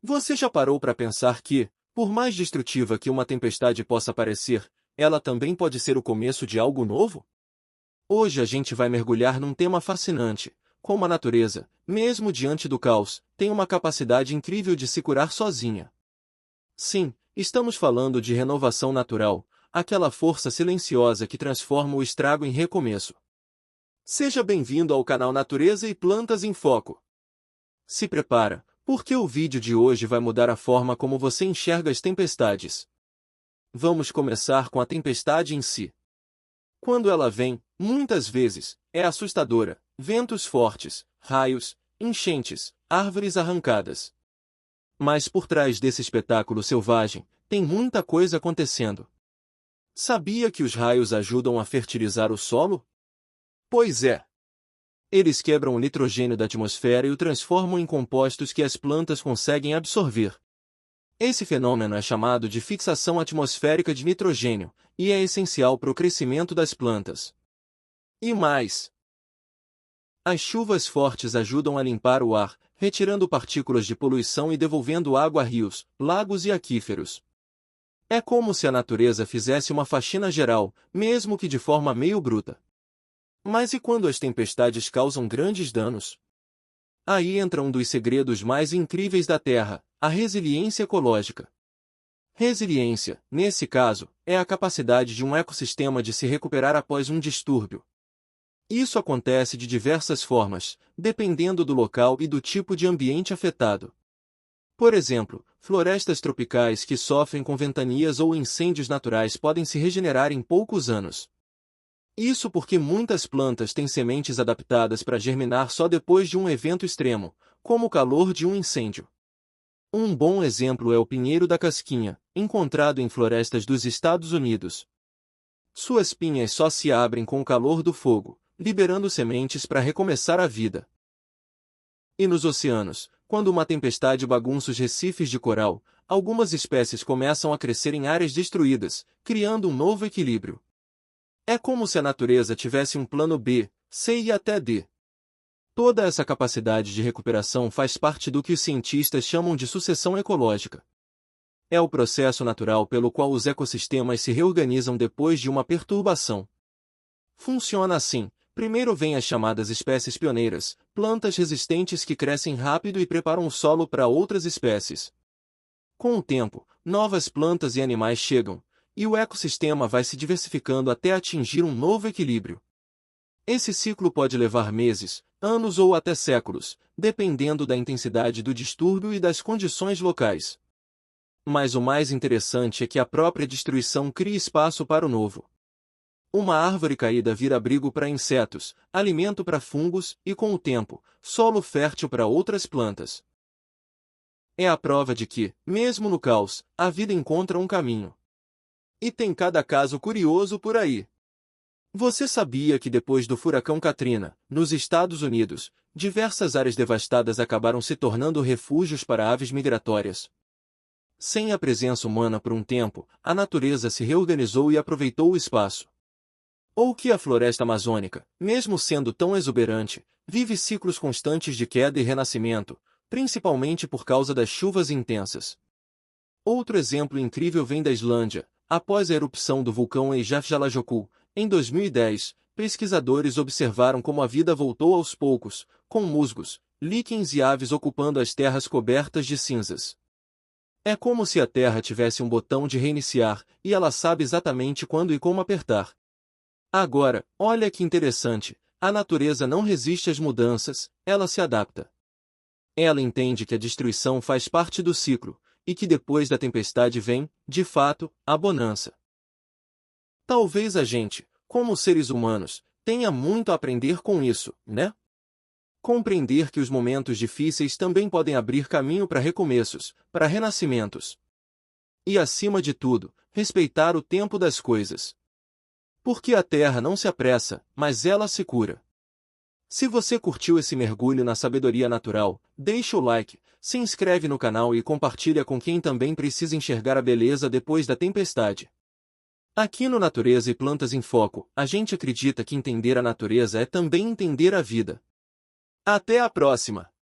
Você já parou para pensar que, por mais destrutiva que uma tempestade possa parecer, ela também pode ser o começo de algo novo? Hoje a gente vai mergulhar num tema fascinante: como a natureza, mesmo diante do caos, tem uma capacidade incrível de se curar sozinha. Sim, estamos falando de renovação natural, aquela força silenciosa que transforma o estrago em recomeço. Seja bem-vindo ao canal Natureza e Plantas em Foco. Se prepara, porque o vídeo de hoje vai mudar a forma como você enxerga as tempestades. Vamos começar com a tempestade em si. Quando ela vem, muitas vezes, é assustadora: ventos fortes, raios, enchentes, árvores arrancadas. Mas por trás desse espetáculo selvagem, tem muita coisa acontecendo. Sabia que os raios ajudam a fertilizar o solo? Pois é. Eles quebram o nitrogênio da atmosfera e o transformam em compostos que as plantas conseguem absorver. Esse fenômeno é chamado de fixação atmosférica de nitrogênio, e é essencial para o crescimento das plantas. E mais, as chuvas fortes ajudam a limpar o ar, retirando partículas de poluição e devolvendo água a rios, lagos e aquíferos. É como se a natureza fizesse uma faxina geral, mesmo que de forma meio bruta. Mas e quando as tempestades causam grandes danos? Aí entra um dos segredos mais incríveis da Terra: a resiliência ecológica. Resiliência, nesse caso, é a capacidade de um ecossistema de se recuperar após um distúrbio. Isso acontece de diversas formas, dependendo do local e do tipo de ambiente afetado. Por exemplo, florestas tropicais que sofrem com ventanias ou incêndios naturais podem se regenerar em poucos anos. Isso porque muitas plantas têm sementes adaptadas para germinar só depois de um evento extremo, como o calor de um incêndio. Um bom exemplo é o pinheiro da casquinha, encontrado em florestas dos Estados Unidos. Suas pinhas só se abrem com o calor do fogo, liberando sementes para recomeçar a vida. E nos oceanos, quando uma tempestade bagunça os recifes de coral, algumas espécies começam a crescer em áreas destruídas, criando um novo equilíbrio. É como se a natureza tivesse um plano B, C e até D. Toda essa capacidade de recuperação faz parte do que os cientistas chamam de sucessão ecológica. É o processo natural pelo qual os ecossistemas se reorganizam depois de uma perturbação. Funciona assim: primeiro vêm as chamadas espécies pioneiras, plantas resistentes que crescem rápido e preparam o solo para outras espécies. Com o tempo, novas plantas e animais chegam, e o ecossistema vai se diversificando até atingir um novo equilíbrio. Esse ciclo pode levar meses, anos ou até séculos, dependendo da intensidade do distúrbio e das condições locais. Mas o mais interessante é que a própria destruição cria espaço para o novo. Uma árvore caída vira abrigo para insetos, alimento para fungos e, com o tempo, solo fértil para outras plantas. É a prova de que, mesmo no caos, a vida encontra um caminho. E tem cada caso curioso por aí. Você sabia que depois do furacão Katrina, nos Estados Unidos, diversas áreas devastadas acabaram se tornando refúgios para aves migratórias? Sem a presença humana por um tempo, a natureza se reorganizou e aproveitou o espaço. Ou que a floresta amazônica, mesmo sendo tão exuberante, vive ciclos constantes de queda e renascimento, principalmente por causa das chuvas intensas. Outro exemplo incrível vem da Islândia. Após a erupção do vulcão Eyjafjallajökull, em 2010, pesquisadores observaram como a vida voltou aos poucos, com musgos, líquens e aves ocupando as terras cobertas de cinzas. É como se a Terra tivesse um botão de reiniciar, e ela sabe exatamente quando e como apertar. Agora, olha que interessante, a natureza não resiste às mudanças, ela se adapta. Ela entende que a destruição faz parte do ciclo, e que depois da tempestade vem, de fato, a bonança. Talvez a gente, como seres humanos, tenha muito a aprender com isso, né? Compreender que os momentos difíceis também podem abrir caminho para recomeços, para renascimentos. E, acima de tudo, respeitar o tempo das coisas. Porque a Terra não se apressa, mas ela se cura. Se você curtiu esse mergulho na sabedoria natural, deixa o like, se inscreve no canal e compartilha com quem também precisa enxergar a beleza depois da tempestade. Aqui no Natureza e Plantas em Foco, a gente acredita que entender a natureza é também entender a vida. Até a próxima!